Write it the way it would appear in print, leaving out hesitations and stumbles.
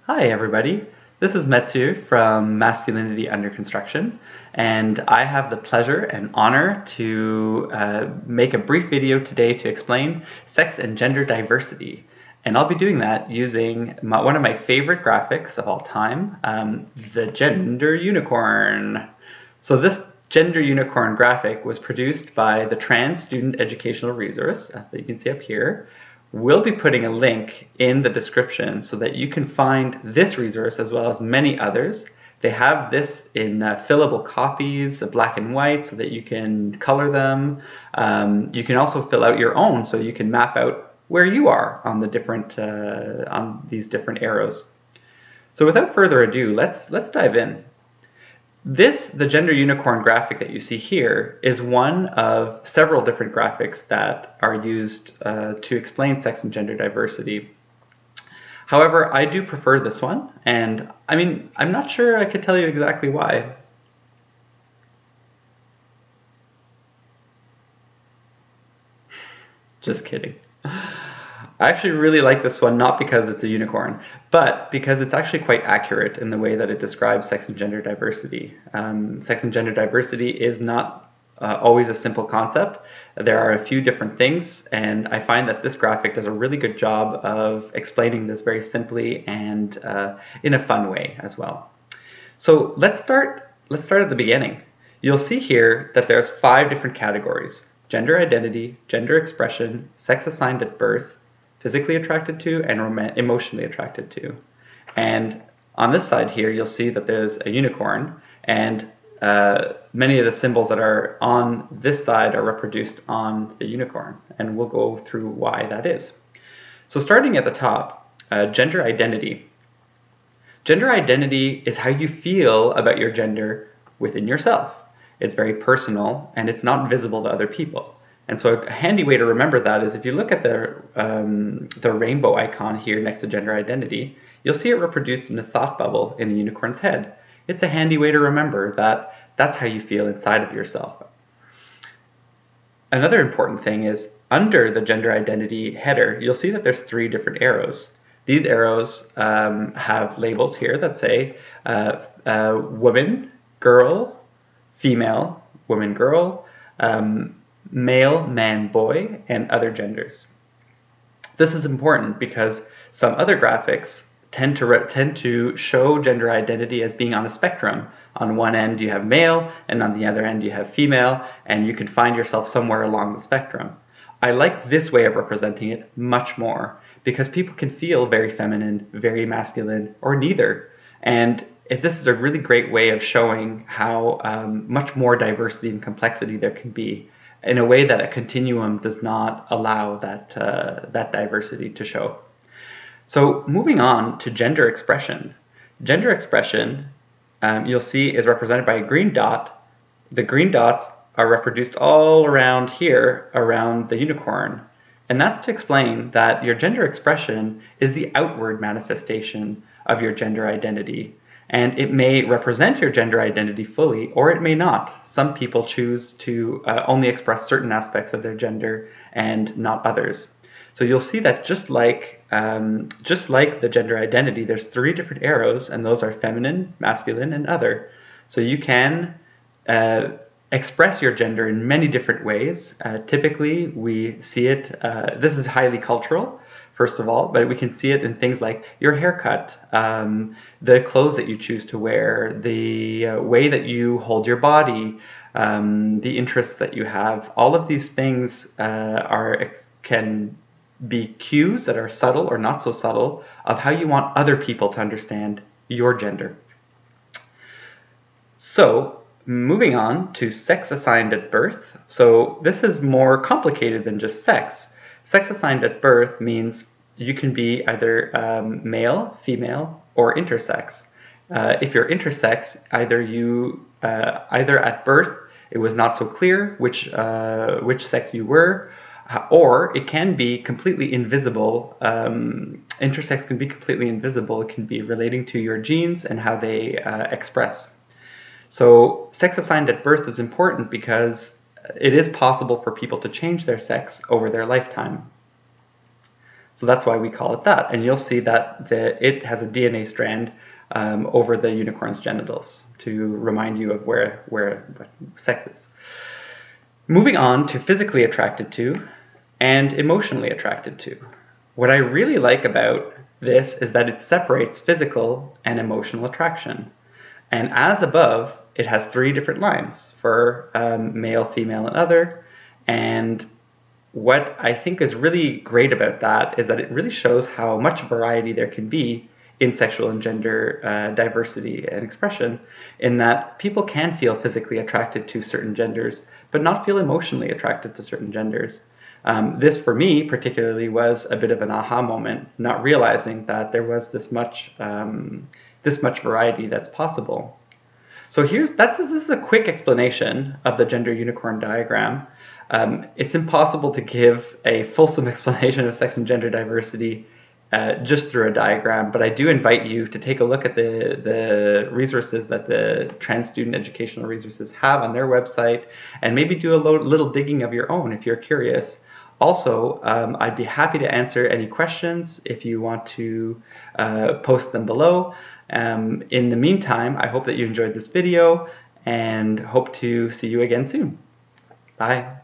Hi everybody, this is Metsu from Masculinity Under Construction, and I have the pleasure and honor to make a brief video today to explain sex and gender diversity. And I'll be doing that using one of my favorite graphics of all time, the gender unicorn. So this gender unicorn graphic was produced by the Trans Student Educational Resource that you can see up here. We'll be putting a link in the description so that you can find this resource as well as many others. They have this in fillable copies, black and white, so that you can color them. You can also fill out your own, so you can map out where you are on the different on these different arrows. So without further ado, let's dive in. The gender unicorn graphic that you see here is one of several different graphics that are used to explain sex and gender diversity. However, I do prefer this one, and I'm not sure I could tell you exactly why. Just kidding. I actually really like this one, not because it's a unicorn, but because it's actually quite accurate in the way that it describes sex and gender diversity. Sex and gender diversity is not always a simple concept. There are a few different things, and I find that this graphic does a really good job of explaining this very simply and in a fun way as well. So let's start at the beginning. You'll see here that there's 5 different categories: gender identity, gender expression, sex assigned at birth, physically attracted to, and emotionally attracted to. And on this side here, you'll see that there's a unicorn, and many of the symbols that are on this side are reproduced on the unicorn, and we'll go through why that is. So starting at the top, gender identity. Gender identity is how you feel about your gender within yourself. It's very personal, and it's not visible to other people. And so a handy way to remember that is if you look at the rainbow icon here next to gender identity, you'll see it reproduced in a thought bubble in the unicorn's head. It's a handy way to remember that that's how you feel inside of yourself. Another important thing is under the gender identity header, you'll see that there's 3 different arrows. These arrows have labels here that say woman, girl, female, woman, girl, male, man, boy, and other genders. This is important because some other graphics tend to show gender identity as being on a spectrum. On one end you have male, and on the other end you have female, and you can find yourself somewhere along the spectrum. I like this way of representing it much more because people can feel very feminine, very masculine, or neither. And this is a really great way of showing how much more diversity and complexity there can be in a way that a continuum does not allow that diversity to show. So moving on to gender expression. Gender expression, you'll see, is represented by a green dot. The green dots are reproduced all around here, around the unicorn. And that's to explain that your gender expression is the outward manifestation of your gender identity. And it may represent your gender identity fully, or it may not. Some people choose to only express certain aspects of their gender and not others. So you'll see that just like the gender identity, there's 3 different arrows, and those are feminine, masculine, and other. So you can express your gender in many different ways. Typically, we see it, this is highly cultural, first of all, but we can see it in things like your haircut, the clothes that you choose to wear, the way that you hold your body, the interests that you have. All of these things can be cues that are subtle or not so subtle of how you want other people to understand your gender. So moving on to sex assigned at birth. So this is more complicated than just sex. Sex assigned at birth means you can be either male, female, or intersex. If you're intersex, either at birth it was not so clear which sex you were, or it can be completely invisible. Intersex can be completely invisible. It can be relating to your genes and how they express. So sex assigned at birth is important because it is possible for people to change their sex over their lifetime. So that's why we call it that. And you'll see that it has a DNA strand over the unicorn's genitals to remind you of where sex is. Moving on to physically attracted to and emotionally attracted to. What I really like about this is that it separates physical and emotional attraction. And as above, it has 3 different lines for male, female, and other. And what I think is really great about that is that it really shows how much variety there can be in sexual and gender diversity and expression, in that people can feel physically attracted to certain genders, but not feel emotionally attracted to certain genders. This, for me, particularly, was a bit of an aha moment, not realizing that there was this much variety that's possible. So this is a quick explanation of the gender unicorn diagram. It's impossible to give a fulsome explanation of sex and gender diversity just through a diagram, but I do invite you to take a look at the resources that the Trans Student Educational Resources have on their website, and maybe do a little digging of your own if you're curious. Also, I'd be happy to answer any questions if you want to post them below. In the meantime, I hope that you enjoyed this video and hope to see you again soon. Bye.